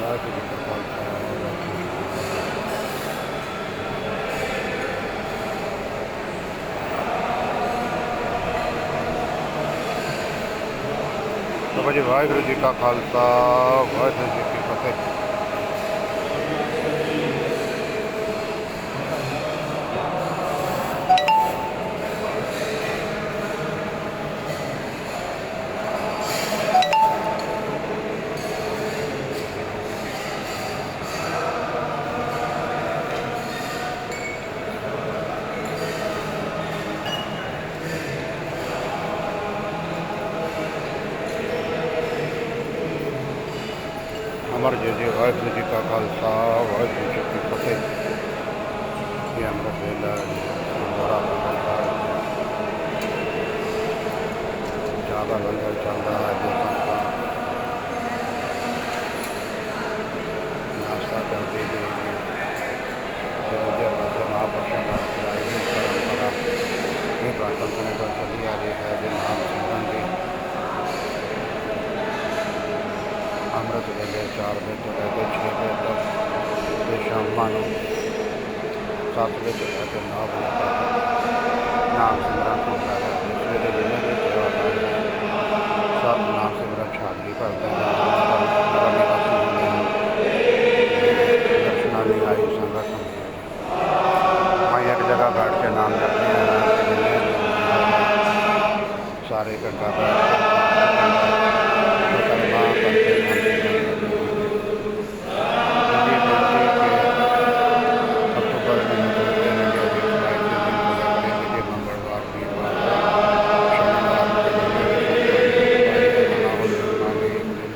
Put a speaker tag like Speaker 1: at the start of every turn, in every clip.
Speaker 1: वाहिगुरू जी का खालसा वाहिगुरू जी की फतेह। तो भाजी वाहिगुरू जी का खालसा वाहिगुरू जी की फतेह। अमर जय जय वाहिगुरू जी का खालसा वाहिगुरू जी की फतेह। ये अमृत वेला गुरुद्वारा पंगल साहिब ज़्यादा लंगर चल रहा है। जो संगत नाश्ता कर दी गई जो विजय वर्ष महापुरुषों का प्रायोगिक परंपरा ये कंटिन्यू कर चली आ रही है। जो नाम सिमरन की अमृत वेले 4 बजे तो लैके 6 बजे तक ते शामां 7 बजे तो लैके 9 बजे तक नाम सिमरन होता है। सवेरे जिन्हें भी सेवादार हैं सब नाम सिमरन छाजली करते हैं। नगर निवासी होंगे दर्शना नहीं आई संगत होंगी वहीं एक जगह बैठ के नाम जपते हैं। रात के जिन्हें भी सारे घंटा बैठ के मुसलमान करके नाम सिमरन करते होंगे। मुझे बेनती कि अक्टूबर में इंडिया की फ्लाइट जिस दिन खुला करेंगे कि मंगलवार वीरवार शनिवार के जिन्हें भी संगत बारी का माहौल निर्माण एक दिन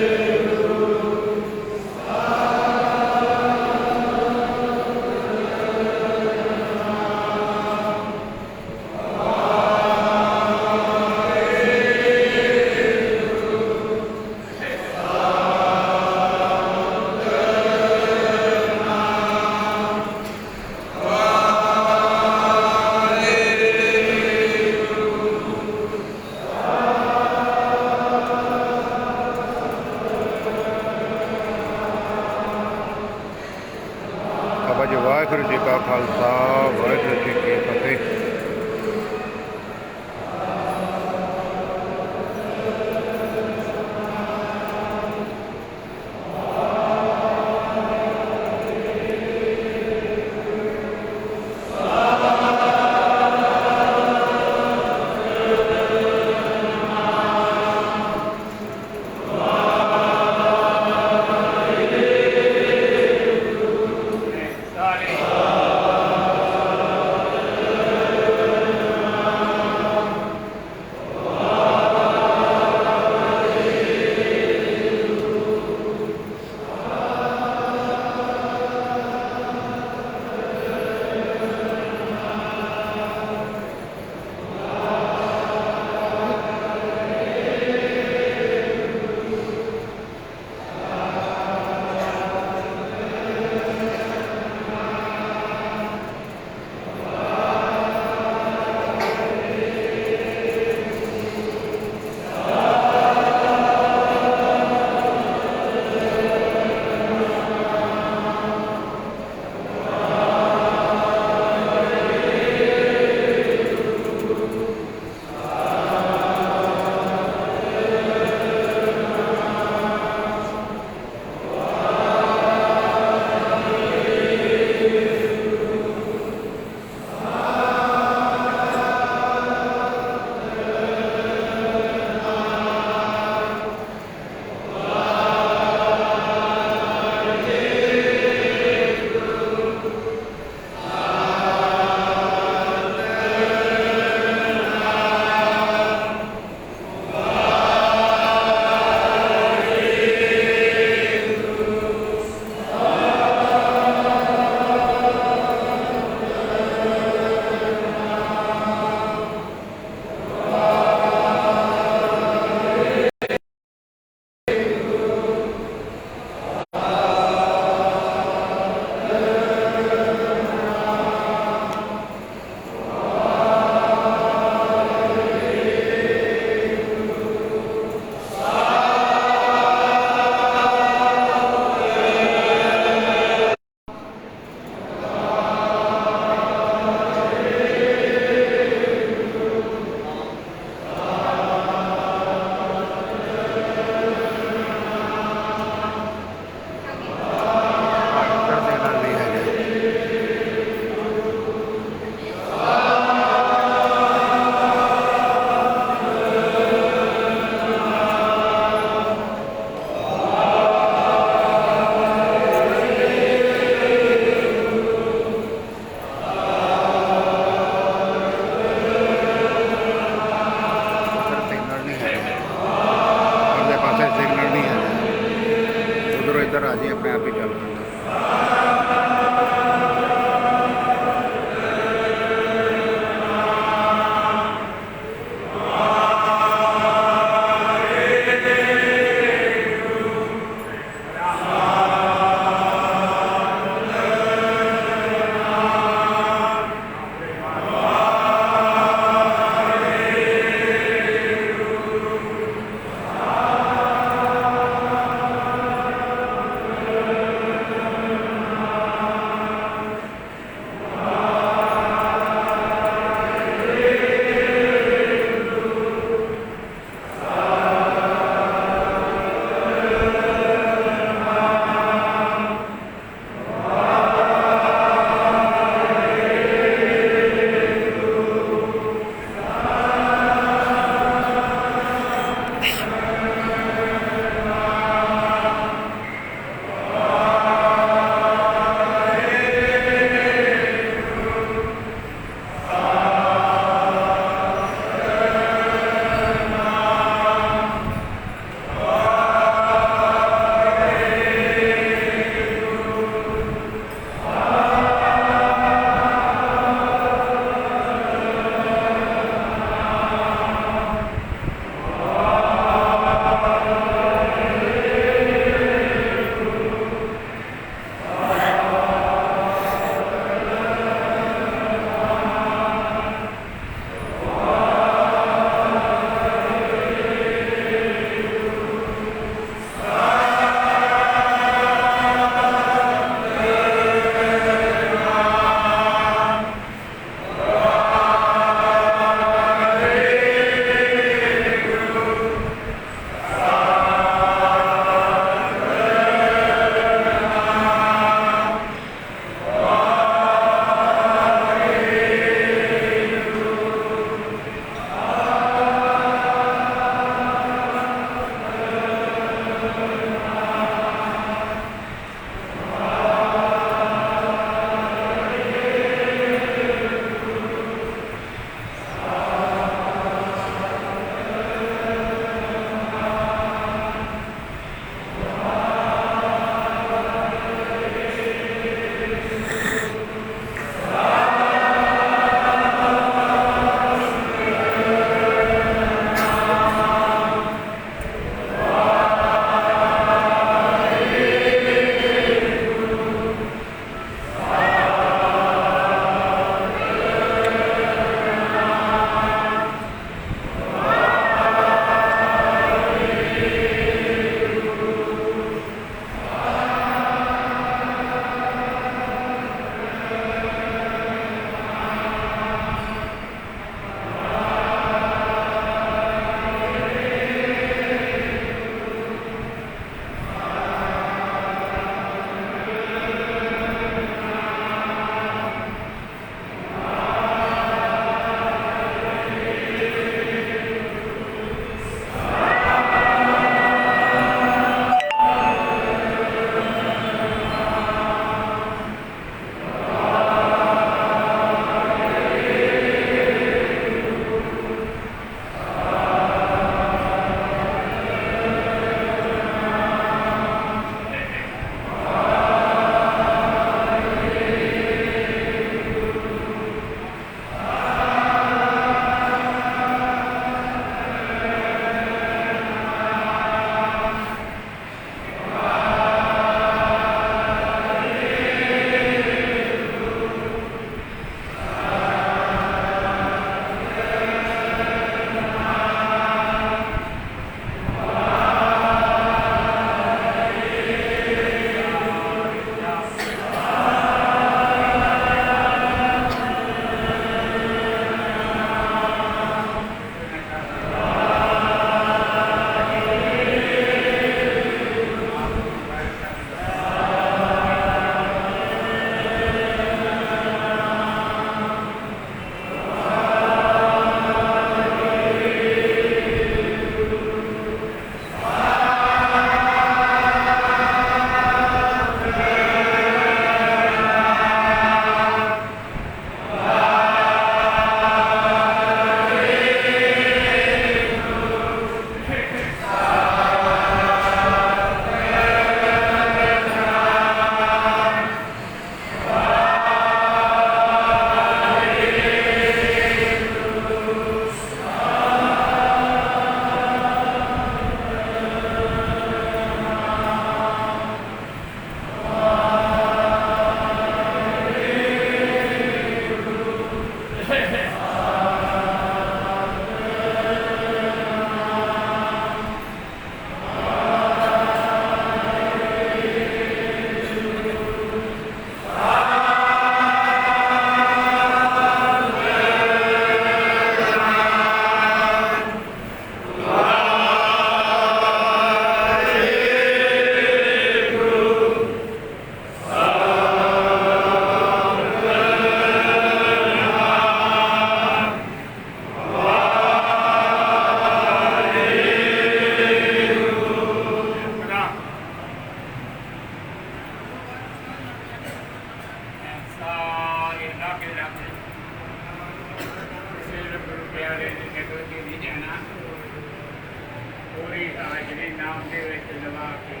Speaker 2: पूरी हाजरी नाम दे विच लवा के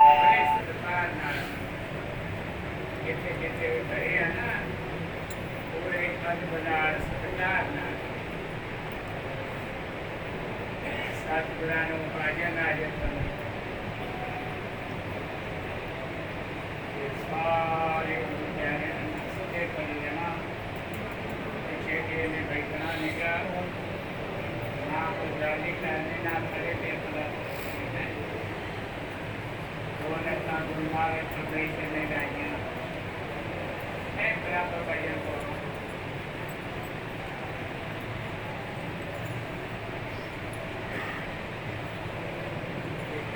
Speaker 2: बड़े सत्कार नाल जिथे जिथे करे है ना पूरे कद बदार सत्कार नाल सतगुरां नूं हाजर नाजर समझ सारे गुरु प्यारे सीधे कर लेना पीछे में बैठना निका ना कोई गाली करनी ना खड़े देखना ना गुरु महाराज प्रदेश से नहीं लाइया मैं बराबर भजन को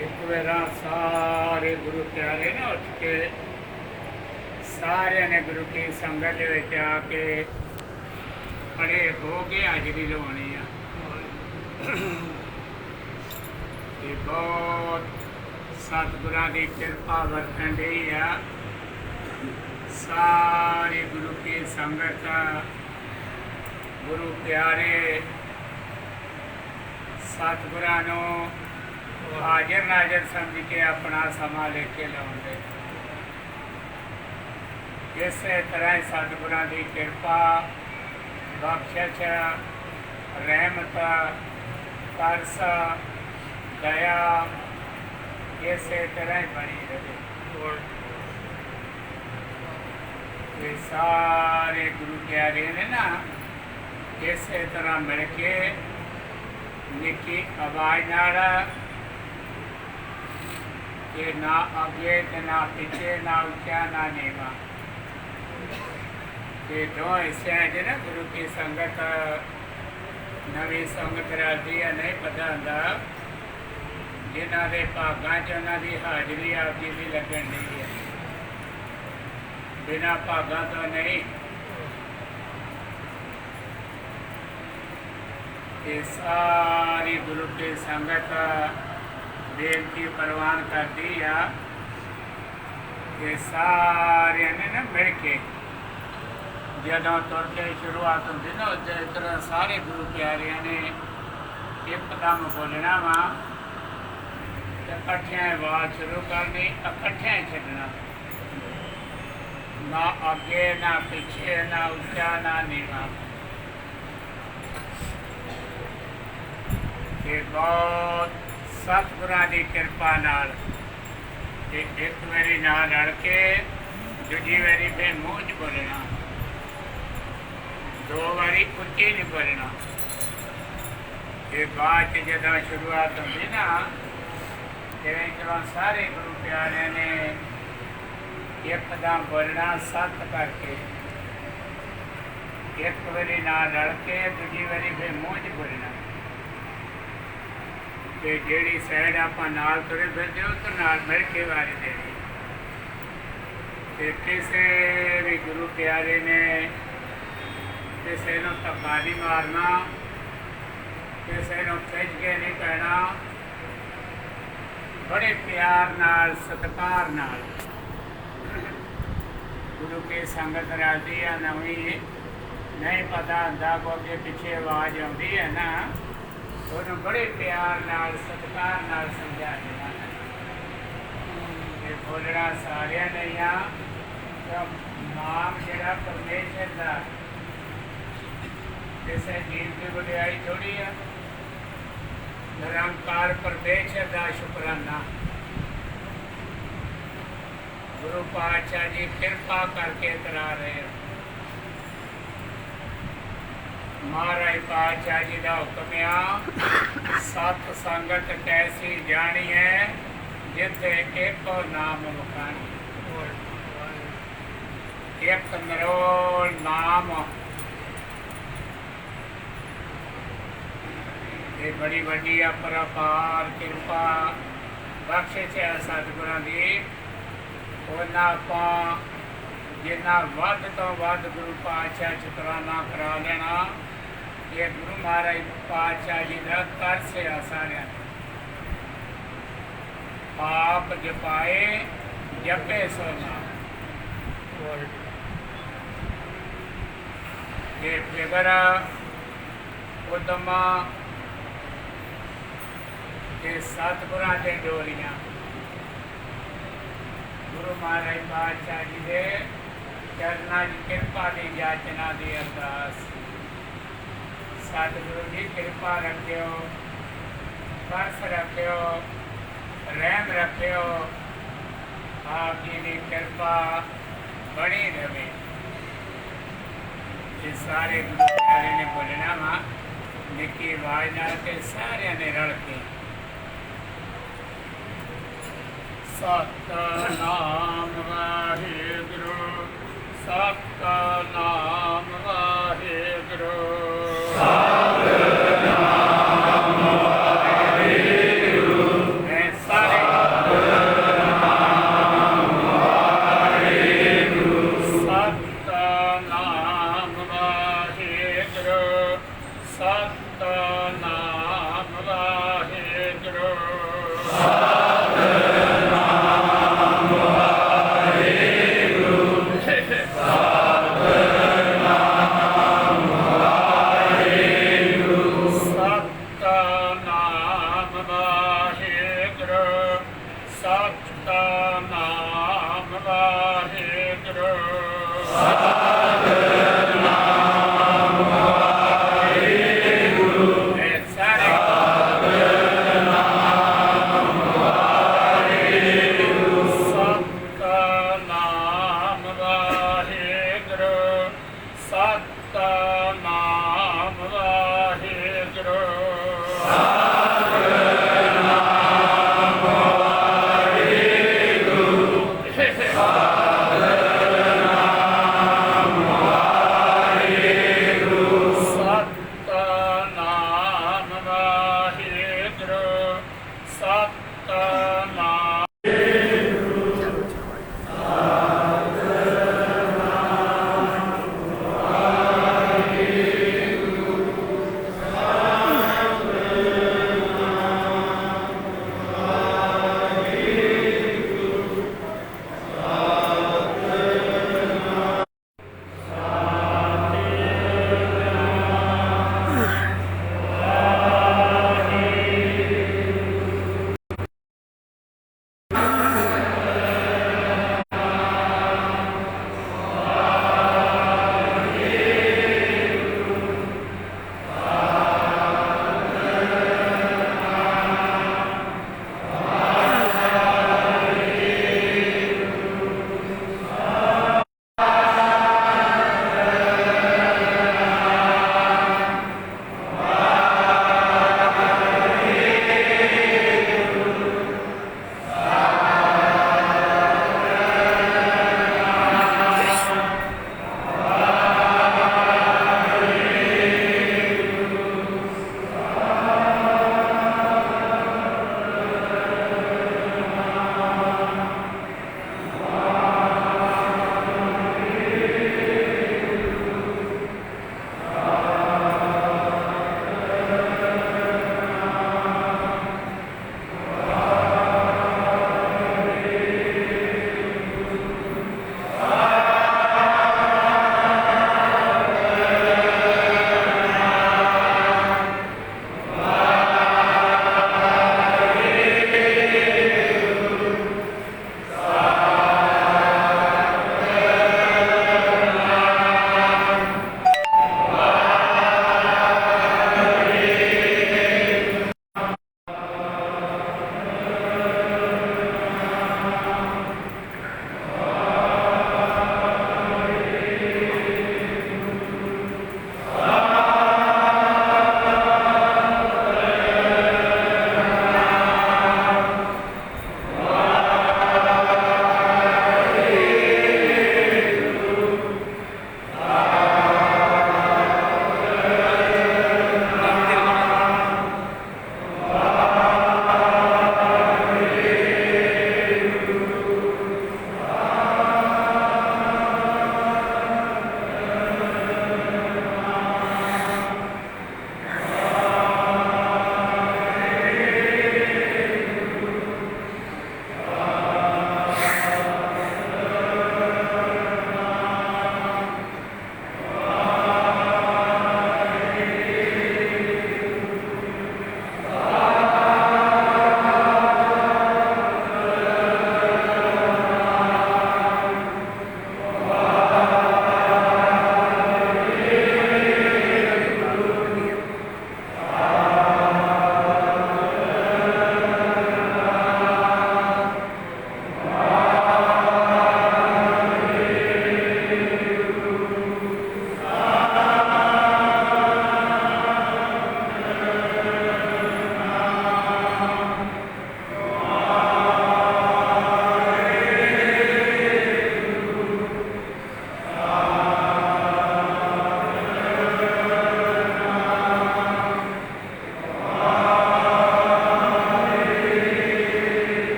Speaker 2: एक वेरा सारे गुरु प्यारे ने उठ के सारे ने गुरु की संगत में आके खड़े हो के हाजरी लवानी है बहुत सतगुरां की कृपा वरतन रही है सारे गुरु की संगत गुरु प्यारे सतगुरां नूं हाजर नाजर समझ के अपना समा लेके लाउंदे इस तरह सतगुरां की कृपा बख्शिश रहमत तरस दया इस तरह बनी रहे ये सारे गुरु प्यारे ने ना इस तरह मिल के निकी आवाज नाल कि ना अगे ते ना पिछे ना उच्चा ना नीवा ये दो हिस्से हैं ना गुरु की संगत नवी संगत रलती है नहीं पता होंदा जिन्हों के भागों च उन्हों की हाजरी आपकी भी लगन दी है बिना भागों तो नहीं ये सारी गुरु की संगत बेनती प्रवान करती है ये सारे ने ना मिल के जदों तुर के शुरुआत होती ना जिस तरह सारे गुरु प्यारे ने एकदम बोलना वा इकट्ठिया आवाज शुरू करनी इकट्ठिया छड़ना ना अगे ना पिछे ना उच्चा ना नीवा ये बहुत सतगुरां की कृपा नाल एक मेरी नाल रल के दूजी मेरी फिर मूँह च बोलना दो बारी उच्ची नहीं बोलना ये बाद जब शुरुआत होती ना चलो सारे गुरु प्यारे ने एकदम बोलना सत करके एक बारी ना लड़ के दूजी बारी फिर मूँह च बोलना तो जी सैड आप नाल तुरे फिरते हो तो नाल मिल के वारी देनी किसी भी गुरु प्यारे ने किसी को धक्का नहीं मारना किसी को खिंच के नहीं कहना बड़े प्यार नाल सत्कार नाल गुरु की संगत रलती है नवी नहीं पता होंदा को अगे पिछे आवाज आती है ना उन्होंने बड़े प्यार नाल सत्कार नाल समझा देना बोलना सारिया नहीं आ नाम जरा परमेश्वर का किसी जीव की वडियाई थोड़ी है निरंकार परमेश्वर का शुकराना गुरु पातशाह जी कृपा करके करा रहे हैं महाराज पातशाह जी का हुक्म आ सत संगत कैसी जानी है जिथे एक नाम मुखानी एक निरोल नाम ये बड़ी बड़ी अपरपार कृपा बख्शिश है सतगुरां दी उन्ना आपां जिन्ना वध तो वध गुरु पातशाह शुकराना करा लेना ये गुरु महाराज पातशाह जी का तरस है सारिया आप जपाए जपे सो नाम ये फिगर उदमा के सतगुरां दे डोरियां गुरु महाराज बादशाह जी दे चरना की कृपा की याचना की अरदास। सतगुरु जी कृपा रखियो, बर्फ रखियो, रहम रखियो, आप जी की कृपा बनी रहे। ये सारे गुरु प्यारे ने बोलना वा निकी आवाज नाल के सारे ने रल के सतनाम वाहिगुरु, सतनाम वाहिगुरु।